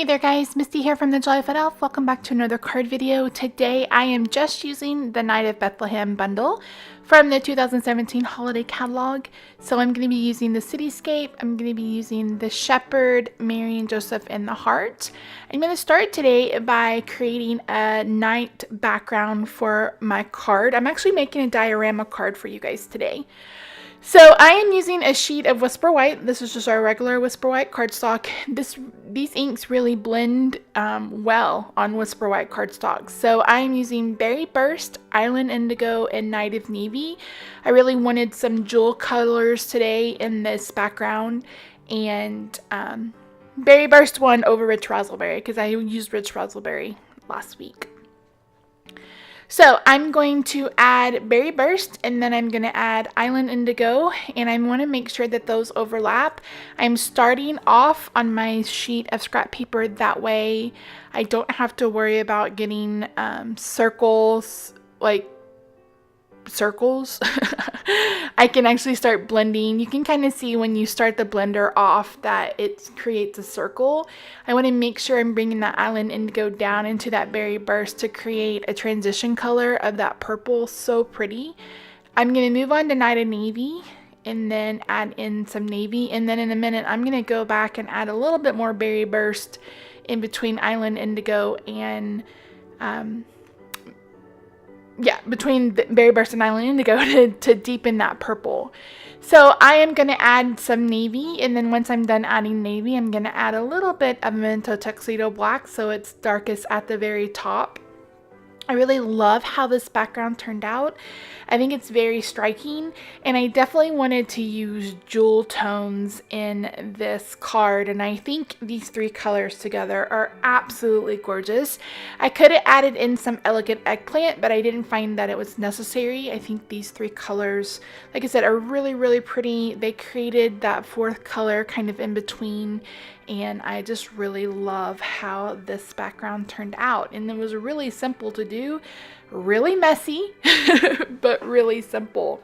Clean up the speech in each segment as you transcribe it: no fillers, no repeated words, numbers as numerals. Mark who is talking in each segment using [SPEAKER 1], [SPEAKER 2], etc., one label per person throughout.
[SPEAKER 1] there guys, Misty here from TheJollyFatElf. Welcome back to another card video. Today I am just using the Night of Bethlehem bundle from the 2017 holiday catalog. So I'm going to be using the Cityscape, I'm going to be using the Shepherd, Mary and Joseph in the Heart. I'm going to start today by creating a night background for my card. I'm actually making a diorama card for you guys today. So I am using a sheet of Whisper White. This is just our regular Whisper White cardstock. These inks really blend well on Whisper White cardstock. So I am using Berry Burst, Island Indigo, and Night of Navy. I really wanted some jewel colors today in this background, and Berry Burst won over Rich Razzleberry because I used Rich Razzleberry last week. So I'm going to add Berry Burst, and then I'm going to add Island Indigo, and I want to make sure that those overlap. I'm starting off on my sheet of scrap paper, that way I don't have to worry about getting circles. I can actually start blending. You can kind of see when you start the blender off that it creates a circle. I want to make sure I'm bringing that Island Indigo down into that Berry Burst to create a transition color of that purple. So pretty. I'm going to move on to Night of Navy and then add in some navy, and then in a minute I'm going to go back and add a little bit more Berry Burst in between Island Indigo and between the Berry Burst and Island Indigo to deepen that purple. So I am going to add some navy, and then once I'm done adding navy, I'm going to add a little bit of Memento Tuxedo Black so it's darkest at the very top. I really love how this background turned out. I think it's very striking, and I definitely wanted to use jewel tones in this card, and I think these three colors together are absolutely gorgeous. I could have added in some Elegant Eggplant, but I didn't find that it was necessary. I think these three colors, like I said, are really, really pretty. They created that fourth color kind of in between, and I just really love how this background turned out. And it was really simple to do, really messy, but really simple.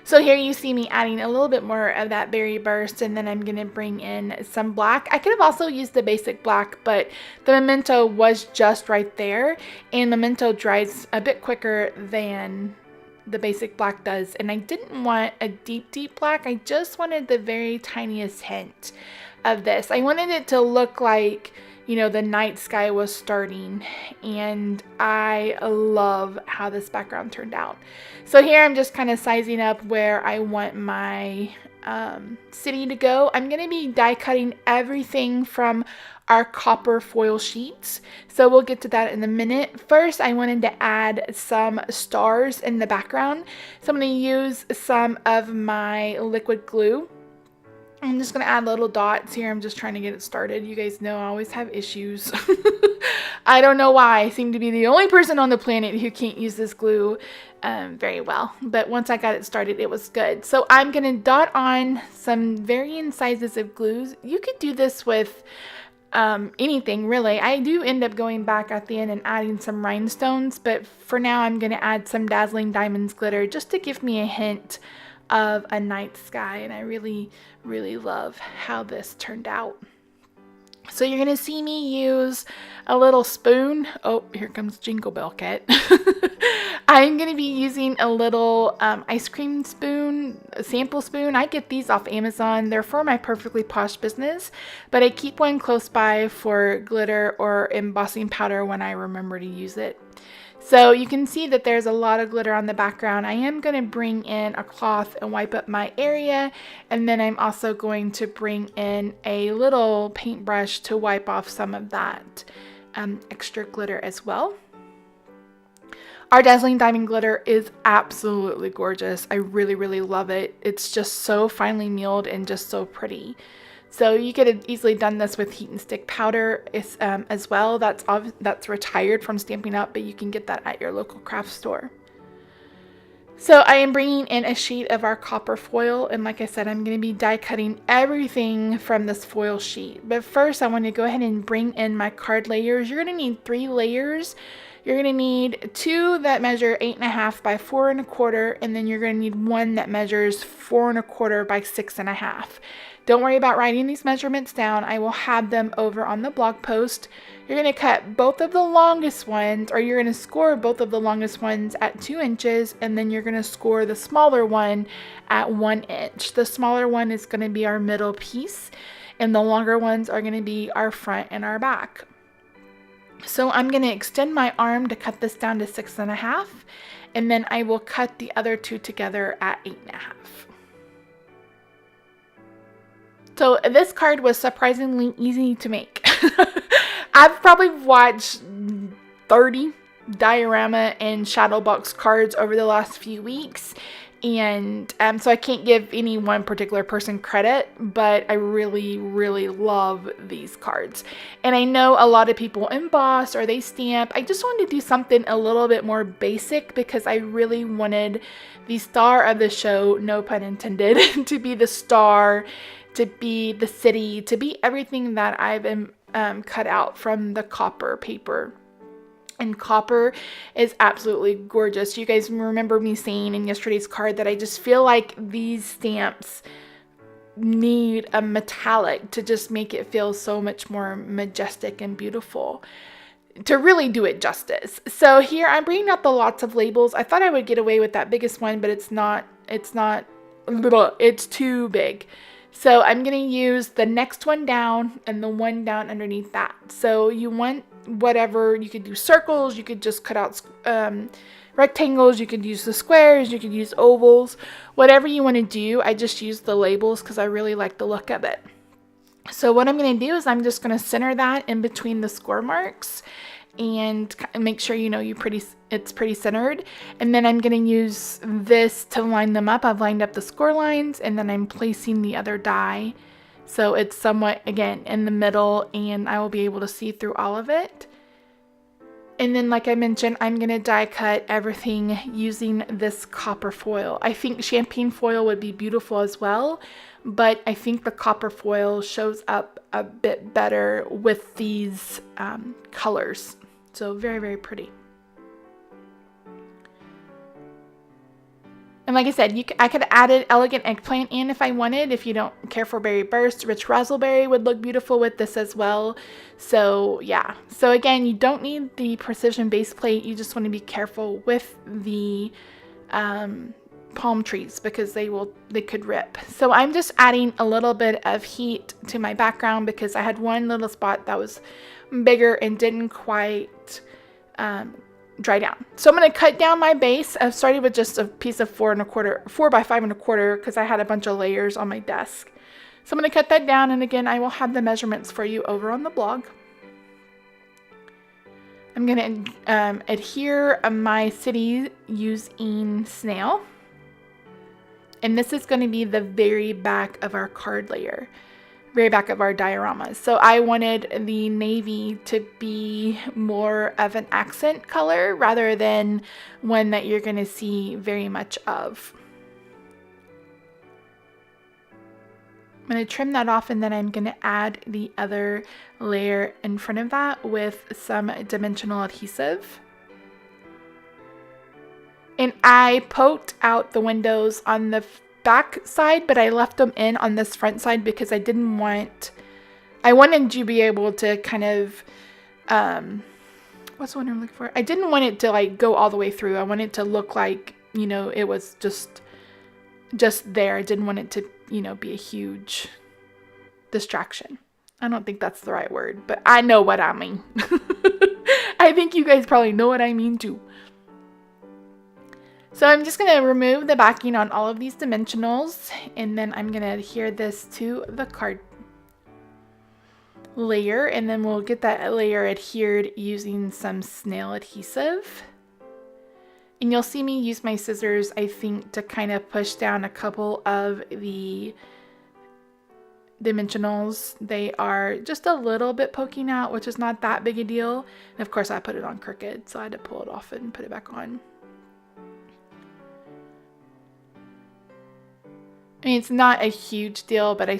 [SPEAKER 1] So here you see me adding a little bit more of that Berry Burst, and then I'm going to bring in some black. I could have also used the basic black, but the Memento was just right there, and Memento dries a bit quicker than the basic black does, and I didn't want a deep black. I just wanted the very tiniest hint of this. I wanted it to look like, you know, the night sky was starting, and I love how this background turned out. So here I'm just kind of sizing up where I want my city to go. I'm going to be die cutting everything from our copper foil sheets, so we'll get to that in a minute. First, I wanted to add some stars in the background, so I'm going to use some of my liquid glue. I'm just going to add little dots here. I'm just trying to get it started. You guys know I always have issues. I don't know why. I seem to be the only person on the planet who can't use this glue very well. But once I got it started, it was good. So I'm going to dot on some varying sizes of glues. You could do this with anything, really. I do end up going back at the end and adding some rhinestones, but for now I'm going to add some Dazzling Diamonds glitter just to give me a hint of a night sky, and I really, really love how this turned out. So you're going to see me use a little spoon. Oh, here comes Jingle Bell Cat. I'm going to be using a little ice cream spoon, a sample spoon. I get these off Amazon. They're for my Perfectly Posh business, but I keep one close by for glitter or embossing powder when I remember to use it. So you can see that there's a lot of glitter on the background. I am going to bring in a cloth and wipe up my area, and then I'm also going to bring in a little paintbrush to wipe off some of that extra glitter as well. Our Dazzling Diamond glitter is absolutely gorgeous. I really, really love it. It's just so finely milled and just so pretty. So you could have easily done this with heat and stick powder as well. That's retired from Stampin' Up, but you can get that at your local craft store. So I am bringing in a sheet of our copper foil, and like I said, I'm going to be die cutting everything from this foil sheet. But first I want to go ahead and bring in my card layers. You're going to need 3 layers. You're going to need 2 that measure 8.5 by 4.25, and then you're going to need 1 that measures 4.25 by 6.5. Don't worry about writing these measurements down. I will have them over on the blog post. You're going to cut both of the longest ones, or you're going to score both of the longest ones at 2 inches, and then you're going to score the smaller one at 1 inch. The smaller one is going to be our middle piece, and the longer ones are going to be our front and our back. So I'm going to extend my arm to cut this down to 6.5, and then I will cut the other 2 together at 8.5. So this card was surprisingly easy to make. I've probably watched 30 diorama and shadow box cards over the last few weeks. And so I can't give any one particular person credit, but I really, really love these cards. And I know a lot of people emboss or they stamp. I just wanted to do something a little bit more basic because I really wanted the star of the show, no pun intended, to be the star, to be the city, to be everything that I've cut out from the copper paper. And copper is absolutely gorgeous. You guys remember me saying in yesterday's card that I just feel like these stamps need a metallic to just make it feel so much more majestic and beautiful, to really do it justice. So here I'm bringing out the lots of labels. I thought I would get away with that biggest one, but it's too big. So I'm going to use the next one down and the one down underneath that. So you want whatever, you could do circles, you could just cut out rectangles, you could use the squares, you could use ovals, whatever you want to do. I just use the labels because I really like the look of it. So what I'm going to do is I'm just going to center that in between the score marks and make sure it's pretty centered. And then I'm going to use this to line them up. I've lined up the score lines, and then I'm placing the other die so it's somewhat, again, in the middle, and I will be able to see through all of it. And then, like I mentioned, I'm going to die cut everything using this copper foil. I think champagne foil would be beautiful as well, but I think the copper foil shows up a bit better with these colors. So very, very pretty. And like I said, I could have added elegant eggplant in if I wanted. If you don't care for berry burst, rich raspberry would look beautiful with this as well. So yeah. So again, you don't need the precision base plate. You just want to be careful with the palm trees because they could rip. So I'm just adding a little bit of heat to my background because I had one little spot that was bigger and didn't quite dry down. So I'm going to cut down my base. I've started with just a piece of 4 by 5.25 because I had a bunch of layers on my desk. So I'm going to cut that down, and again, I will have the measurements for you over on the blog. I'm going to adhere my city using snail. And this is going to be the very back of our card layer. Very back of our dioramas. So I wanted the navy to be more of an accent color rather than one that you're going to see very much of. I'm going to trim that off, and then I'm going to add the other layer in front of that with some dimensional adhesive. And I poked out the windows on the back side, but I left them in on this front side because I wanted to be able to kind of, what's the one I'm looking for? I didn't want it to like go all the way through. I wanted it to look like, it was just there. I didn't want it to, be a huge distraction. I don't think that's the right word, but I know what I mean. I think you guys probably know what I mean too. So I'm just going to remove the backing on all of these dimensionals, and then I'm going to adhere this to the card layer, and then we'll get that layer adhered using some snail adhesive. And you'll see me use my scissors, I think, to kind of push down a couple of the dimensionals. They are just a little bit poking out, which is not that big a deal. And of course I put it on crooked, so I had to pull it off and put it back on. I mean, it's not a huge deal, but I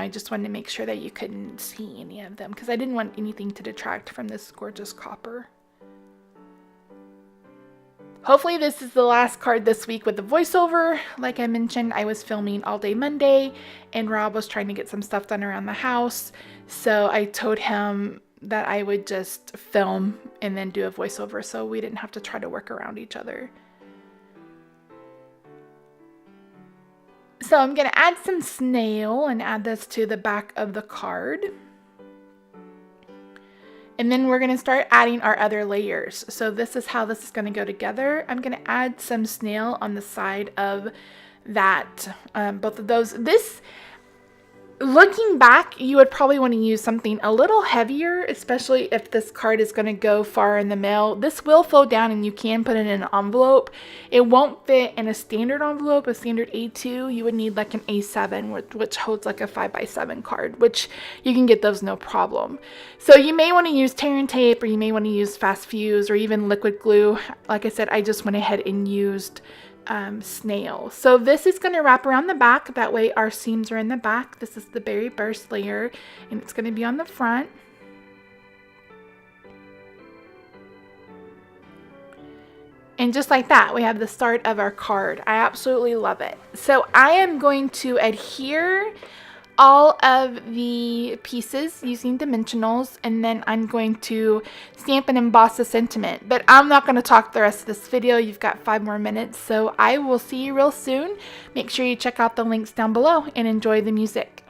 [SPEAKER 1] just wanted to make sure that you couldn't see any of them because I didn't want anything to detract from this gorgeous copper. Hopefully this is the last card this week with the voiceover. Like I mentioned, I was filming all day Monday and Rob was trying to get some stuff done around the house. So I told him that I would just film and then do a voiceover so we didn't have to try to work around each other. So I'm going to add some snail and add this to the back of the card. And then we're going to start adding our other layers. So this is how this is going to go together. I'm going to add some snail on the side of that, both of those. This, looking back, you would probably want to use something a little heavier, especially if this card is going to go far in the mail. This will fold down and you can put it in an envelope. It won't fit in a standard envelope, a standard A2. You would need like an A7, which holds like a 5x7 card, which you can get those no problem. So you may want to use tear and tape, or you may want to use fast fuse, or even liquid glue. Like I said, I just went ahead and used snail. So this is going to wrap around the back. That way our seams are in the back. This is the berry burst layer and it's going to be on the front. And just like that, we have the start of our card. I absolutely love it. So I am going to adhere all of the pieces using dimensionals, and then I'm going to stamp and emboss the sentiment. But I'm not going to talk the rest of this video. You've got 5 more minutes, so I will see you real soon. Make sure you check out the links down below and enjoy the music.